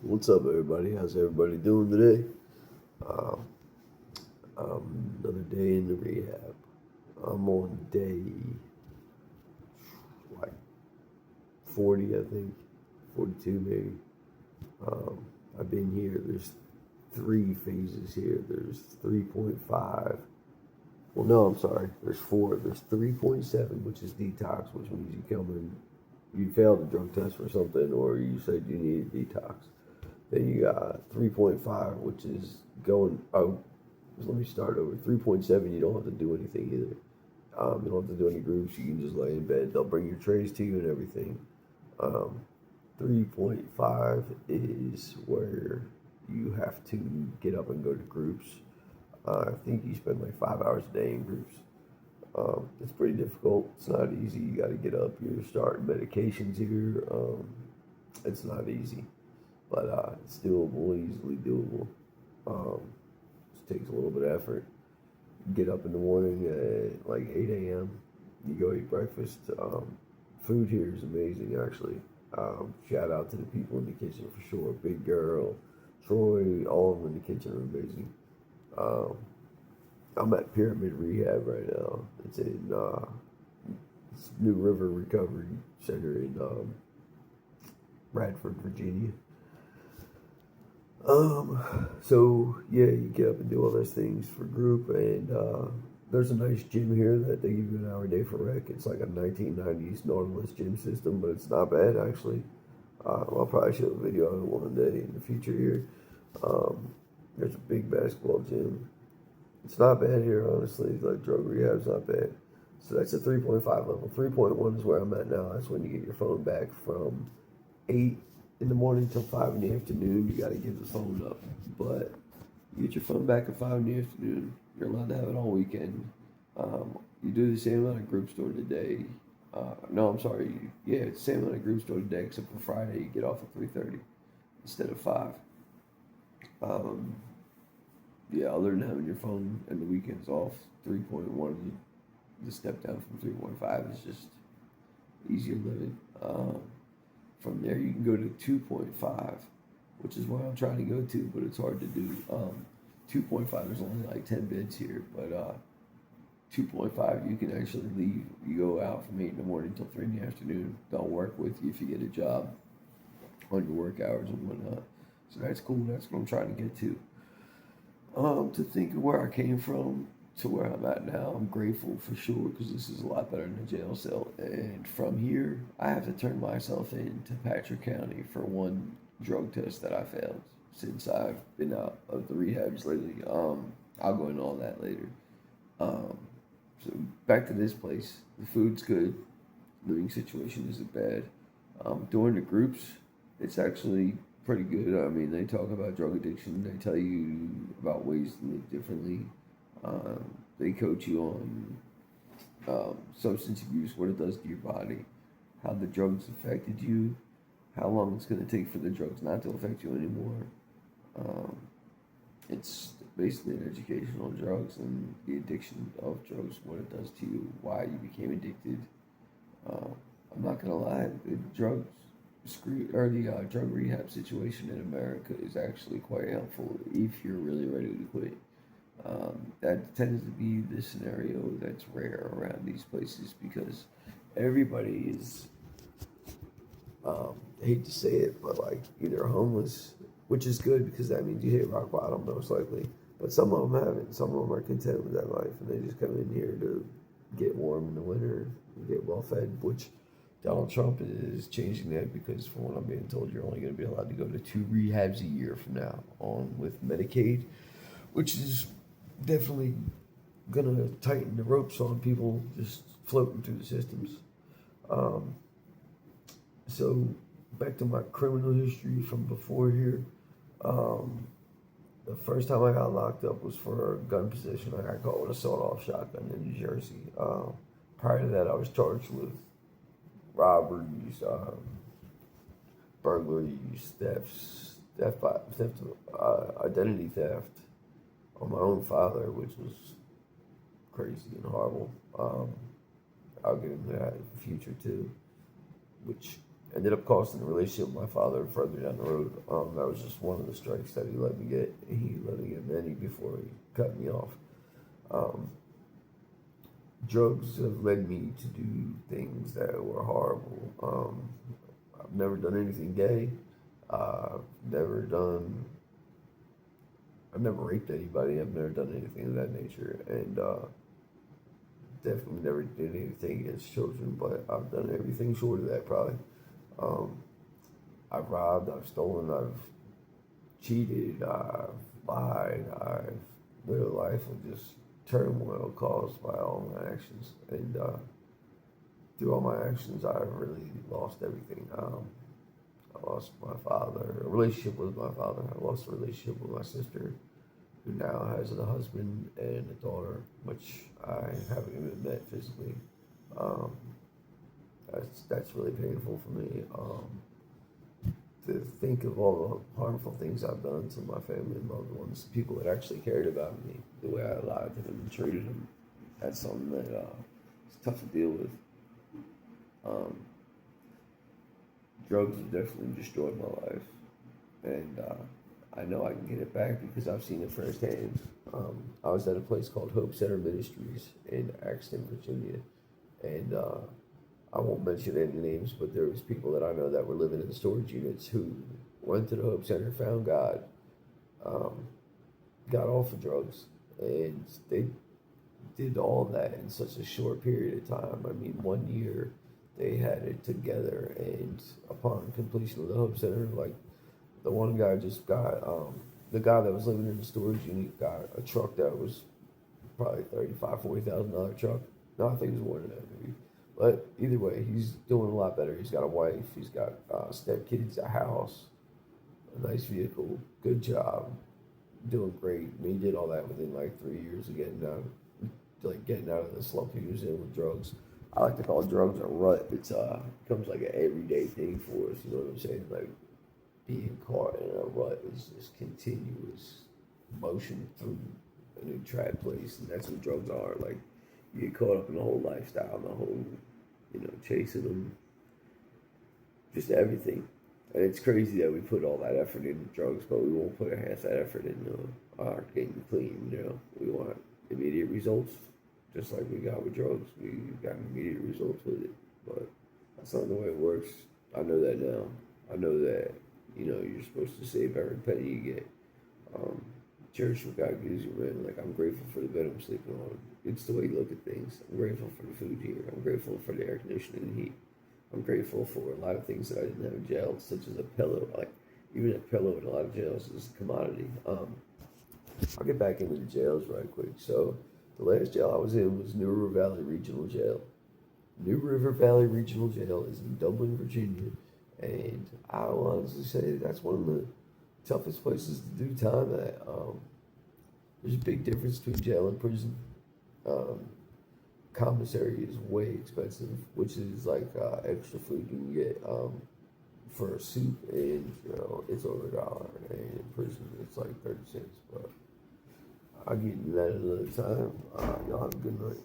What's up, everybody? How's everybody doing today? Another day in the rehab. I'm on day like 40, I think, 42 maybe. I've been here. There's three phases here. There's 3.5. Well, no, I'm sorry. There's four. There's 3.7, which is detox, which means you come in, you failed a drug test for something, or you said you needed detox. Then you got 3.5, which is going. Oh, let me start over. 3.7, you don't have to do anything either. You don't have to do any groups. You can just lay in bed. They'll bring your trays to you and everything. Um, 3.5 is where you have to get up and go to groups. I think you spend like 5 hours a day in groups. It's pretty difficult. It's not easy. You got to get up. You're starting medications here. It's not easy, but it's doable, easily doable. Um, it takes a little bit of effort. Get up in the morning at like 8 a.m. You go eat breakfast. Food here is amazing, actually. Shout out to the people in the kitchen for sure. Big Girl, Troy, all of them in the kitchen are amazing. Um, I'm at Pyramid Rehab right now. It's in New River Recovery Center in Bradford, Virginia. So yeah, you get up and do all those things for group, and there's a nice gym here that they give you an hour a day for rec. It's like a 1990s Nautilus gym system, but it's not bad actually. I'll probably show a video of it one day in the future here. There's a big basketball gym. It's not bad here, honestly. Like drug rehab's not bad. So that's a 3.5 level. 3.1 is where I'm at now. That's when you get your phone back from 8 in the morning till 5 in the afternoon. You got to give the phone up. But you get your phone back at 5 in the afternoon. You're allowed to have it all weekend. You do the same amount of groups during the day. No, I'm sorry. Yeah, it's the same amount of groups during the day, except for Friday. You get off at 3:30 instead of 5. Um, yeah, other than having your phone and the weekends off, 3.1, the step down from 3.5 is just easier living. From there, you can go to 2.5, which is what I'm trying to go to, but it's hard to do. 2.5, there's only like 10 beds here, but 2.5, you can actually leave. You go out from 8 in the morning till 3 in the afternoon. They'll work with you if you get a job on your work hours and whatnot. So that's cool. That's what I'm trying to get to. To think of where I came from to where I'm at now, I'm grateful for sure because this is a lot better than a jail cell. And from here, I have to turn myself in to Patrick County for one drug test that I failed since I've been out of the rehabs lately. I'll go into all that later. Um, so back to this place. The food's good. Living situation isn't bad. During the groups, it's actually pretty good. I mean, they talk about drug addiction. They tell you about ways to live differently. They coach you on substance abuse, what it does to your body, how the drugs affected you, how long it's going to take for the drugs not to affect you anymore. Um, it's basically an education on drugs and the addiction of drugs, what it does to you, why you became addicted. I'm not gonna lie, the drug rehab situation in America is actually quite helpful if you're really ready to quit. That tends to be the scenario that's rare around these places because everybody is, I hate to say it, but like either homeless, which is good because that means you hit rock bottom most likely. But some of them haven't. Some of them are content with that life and they just come in here to get warm in the winter, and get well fed, which Donald Trump is changing that because, from what I'm being told, you're only going to be allowed to go to 2 rehabs a year from now on with Medicaid, which is definitely going to tighten the ropes on people just floating through the systems. Um, so, back to my criminal history from before here. Um, the first time I got locked up was for gun possession. I got caught with a sawed-off shotgun in New Jersey. Prior to that, I was charged with robberies, burglaries, identity theft on my own father, which was crazy and horrible. I'll get into that in the future too, which ended up costing the relationship with my father further down the road. That was just one of the strikes that he let me get. He let me get many before he cut me off. Um, Drugs have led me to do things that were horrible. I've never done anything gay. I've never done. I've never raped anybody. I've never done anything of that nature, and definitely never did anything against children. But I've done everything short of that, probably. Um, I've robbed. I've stolen. I've cheated. I've lied. I've lived a life of just turmoil caused by all my actions, and through all my actions, I've really lost everything. I lost my father, a relationship with my father. I lost a relationship with my sister, who now has a husband and a daughter, which I haven't even met physically. Um, that's really painful for me. To think of all the harmful things I've done to my family and loved ones, people that actually cared about me, the way I lied to them and treated them, that's something that is tough to deal with. Um, Drugs have definitely destroyed my life, and I know I can get it back because I've seen it firsthand. I was at a place called Hope Center Ministries in Axton, Virginia, and I won't mention any names, but there was people that I know that were living in storage units who went to the Hope Center, found God, um, got off of drugs, and they did all that in such a short period of time. I mean, 1 year they had it together, and upon completion of the Hope Center, like the one guy just got, the guy that was living in the storage unit got a truck that was probably $40,000 truck. No, I think it was more than that, maybe. But either way, he's doing a lot better. He's got a wife, he's got stepkids, a house, a nice vehicle, good job, doing great. And he did all that within like 3 years of getting out of the slump he was in with drugs. I like to call drugs a rut. It's becomes like an everyday thing for us. You know what I'm saying? Like being caught in a rut is just continuous motion through a new trap place, and that's what drugs are. Like you get caught up in the whole lifestyle, the whole, chasing them, just everything. And it's crazy that we put all that effort into drugs, but we won't put half that effort into our getting clean. We want immediate results, just like we got with drugs. We got immediate results with it, but that's not the way it works. I know that now. I know that, you're supposed to save every penny you get. Cherish what God gives you, man. Like, I'm grateful for the bed I'm sleeping on. It's the way you look at things. I'm grateful for the food here. I'm grateful for the air conditioning and heat. I'm grateful for a lot of things that I didn't have in jail, such as a pillow. Like, even a pillow in a lot of jails is a commodity. I'll get back into the jails right quick. So, the last jail I was in was New River Valley Regional Jail. New River Valley Regional Jail is in Dublin, Virginia. And I will honestly say that's one of the toughest places to do time at. There's a big difference between jail and prison. Commissary is way expensive, which is like extra food you can get for a soup, and it's over $1. And in prison it's like 30 cents. But I'll get into that another time. Y'all have a good night.